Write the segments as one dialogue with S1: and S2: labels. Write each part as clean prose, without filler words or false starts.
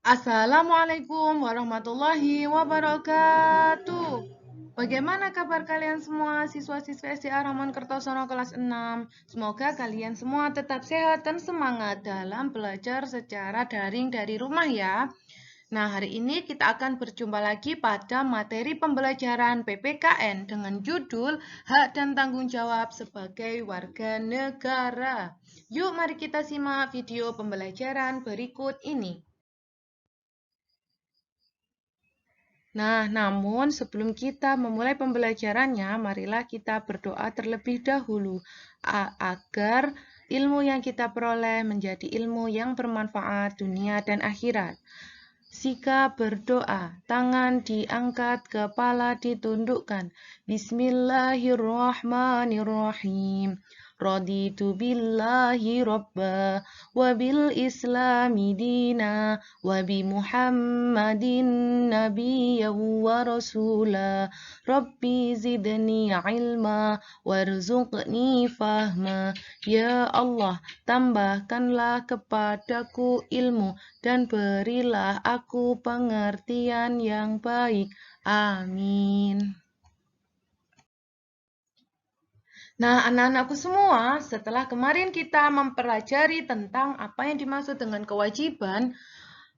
S1: Assalamualaikum warahmatullahi wabarakatuh. Bagaimana kabar kalian semua siswa-siswa SDA Rahman Kertosono kelas 6? Semoga kalian semua tetap sehat dan semangat dalam belajar secara daring dari rumah ya. Nah, hari ini kita akan berjumpa lagi pada materi pembelajaran PPKN dengan judul Hak dan Tanggung Jawab sebagai Warga Negara. Yuk, mari kita simak video pembelajaran berikut ini. Nah, namun sebelum kita memulai pembelajarannya, marilah kita berdoa terlebih dahulu agar ilmu yang kita peroleh menjadi ilmu yang bermanfaat dunia dan akhirat. Sikap berdoa, tangan diangkat, kepala ditundukkan. Bismillahirrahmanirrahim. Raditu billahi robba, wabil islami dina, wabi muhammadin nabiyya wa rasula. Rabbi zidni ilma, warzuqni fahma. Ya Allah, tambahkanlah kepadaku ilmu dan berilah aku pengertian yang baik. Amin. Nah, anak-anakku semua, setelah kemarin kita mempelajari tentang apa yang dimaksud dengan kewajiban,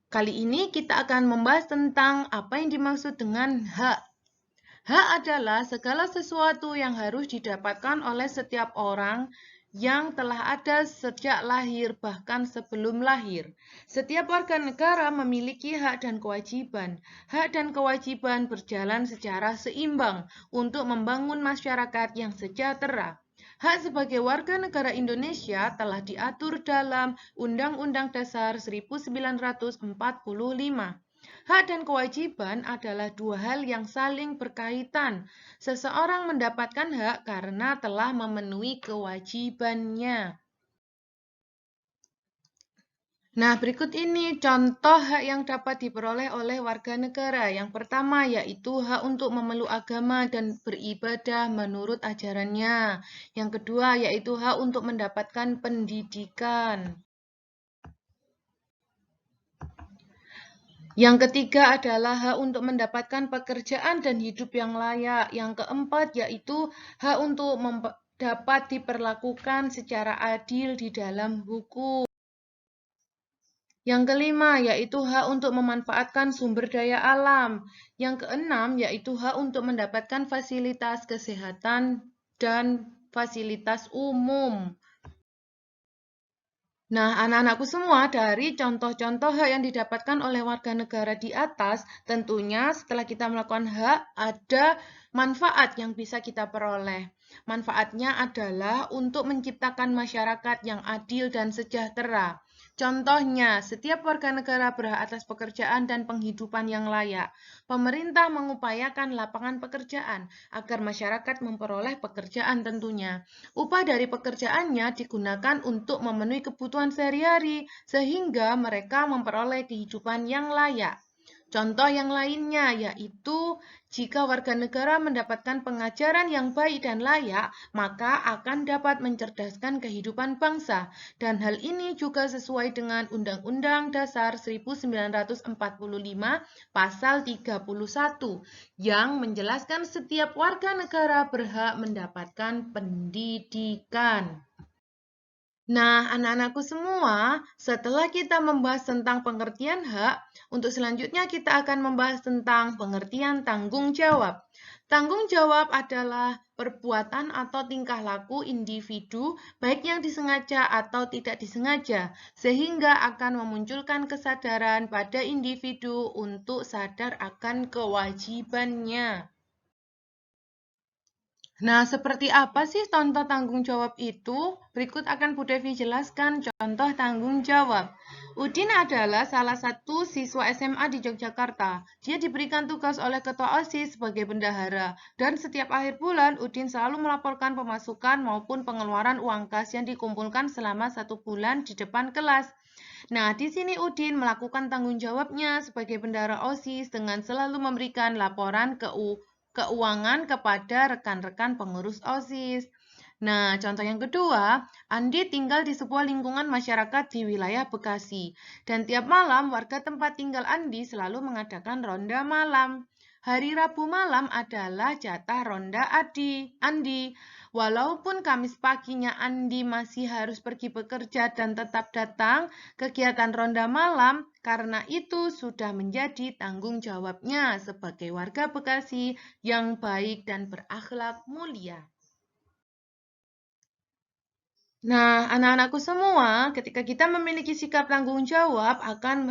S1: kali ini kita akan membahas tentang apa yang dimaksud dengan hak. Hak adalah segala sesuatu yang harus didapatkan oleh setiap orang yang telah ada sejak lahir bahkan sebelum lahir. Setiap warga negara memiliki hak dan kewajiban. Hak dan kewajiban berjalan secara seimbang untuk membangun masyarakat yang sejahtera. Hak sebagai warga negara Indonesia telah diatur dalam Undang-Undang Dasar 1945. Hak dan kewajiban adalah dua hal yang saling berkaitan. Seseorang mendapatkan hak karena telah memenuhi kewajibannya. Nah, berikut ini contoh hak yang dapat diperoleh oleh warga negara. Yang pertama yaitu hak untuk memeluk agama dan beribadah menurut ajarannya. Yang kedua yaitu hak untuk mendapatkan pendidikan. Yang ketiga adalah hak untuk mendapatkan pekerjaan dan hidup yang layak. Yang keempat yaitu hak untuk dapat diperlakukan secara adil di dalam hukum. Yang kelima yaitu hak untuk memanfaatkan sumber daya alam. Yang keenam yaitu hak untuk mendapatkan fasilitas kesehatan dan fasilitas umum. Nah, anak-anakku semua, dari contoh-contoh hak yang didapatkan oleh warga negara di atas, tentunya setelah kita melakukan hak, ada manfaat yang bisa kita peroleh. Manfaatnya adalah untuk menciptakan masyarakat yang adil dan sejahtera. Contohnya, setiap warga negara berhak atas pekerjaan dan penghidupan yang layak. Pemerintah mengupayakan lapangan pekerjaan agar masyarakat memperoleh pekerjaan tentunya. Upah dari pekerjaannya digunakan untuk memenuhi kebutuhan sehari-hari, sehingga mereka memperoleh kehidupan yang layak. Contoh yang lainnya yaitu jika warga negara mendapatkan pengajaran yang baik dan layak, maka akan dapat mencerdaskan kehidupan bangsa. Dan hal ini juga sesuai dengan Undang-Undang Dasar 1945 Pasal 31 yang menjelaskan setiap warga negara berhak mendapatkan pendidikan. Nah, anak-anakku semua, setelah kita membahas tentang pengertian hak, untuk selanjutnya kita akan membahas tentang pengertian tanggung jawab. Tanggung jawab adalah perbuatan atau tingkah laku individu, baik yang disengaja atau tidak disengaja, sehingga akan memunculkan kesadaran pada individu untuk sadar akan kewajibannya. Nah, seperti apa sih contoh tanggung jawab itu? Berikut akan Bu Devi jelaskan contoh tanggung jawab. Udin adalah salah satu siswa SMA di Yogyakarta. Dia diberikan tugas oleh Ketua OSIS sebagai bendahara. Dan setiap akhir bulan, Udin selalu melaporkan pemasukan maupun pengeluaran uang kas yang dikumpulkan selama 1 bulan di depan kelas. Nah, di sini Udin melakukan tanggung jawabnya sebagai bendahara OSIS dengan selalu memberikan laporan keuangan kepada rekan-rekan pengurus OSIS. Nah, contoh yang kedua, Andi tinggal di sebuah lingkungan masyarakat di wilayah Bekasi. Dan tiap malam warga tempat tinggal Andi selalu mengadakan ronda malam. Hari Rabu malam adalah jatah ronda Andi. Walaupun Kamis paginya Andi masih harus pergi bekerja dan tetap datang kegiatan ronda malam, karena itu sudah menjadi tanggung jawabnya sebagai warga Bekasi yang baik dan berakhlak mulia. Nah, anak-anakku semua, ketika kita memiliki sikap tanggung jawab akan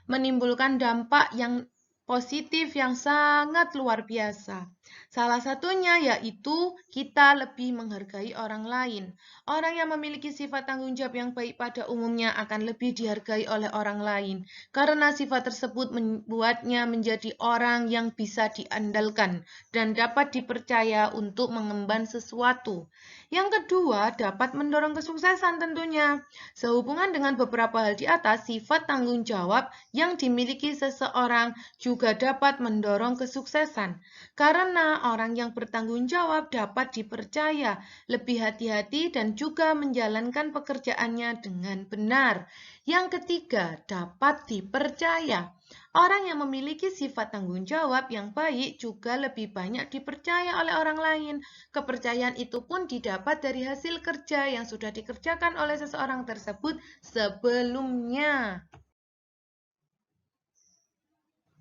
S1: menimbulkan dampak yang positif yang sangat luar biasa. Salah satunya yaitu kita lebih menghargai orang lain. Orang yang memiliki sifat tanggung jawab yang baik pada umumnya akan lebih dihargai oleh orang lain, karena sifat tersebut membuatnya menjadi orang yang bisa diandalkan dan dapat dipercaya untuk mengemban sesuatu. Yang kedua, dapat mendorong kesuksesan tentunya. Sehubungan dengan beberapa hal di atas, sifat tanggung jawab yang dimiliki seseorang juga dapat mendorong kesuksesan. Karena orang yang bertanggung jawab dapat dipercaya, lebih hati-hati dan juga menjalankan pekerjaannya dengan benar. Yang ketiga, dapat dipercaya. Orang yang memiliki sifat tanggung jawab yang baik juga lebih banyak dipercaya oleh orang lain. Kepercayaan itu pun didapat dari hasil kerja yang sudah dikerjakan oleh seseorang tersebut sebelumnya.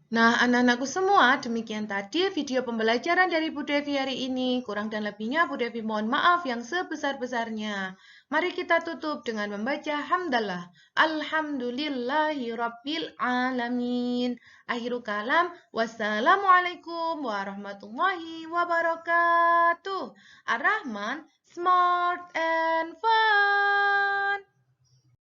S1: Nah, anak-anakku semua, demikian tadi video pembelajaran dari Bu Devi hari ini. Kurang dan lebihnya Bu Devi mohon maaf yang sebesar-besarnya. Mari kita tutup dengan membaca hamdalah. Alhamdulillahi Rabbil Alamin. Akhirul kalam. Wassalamualaikum warahmatullahi wabarakatuh. Ar-Rahman, smart and fun.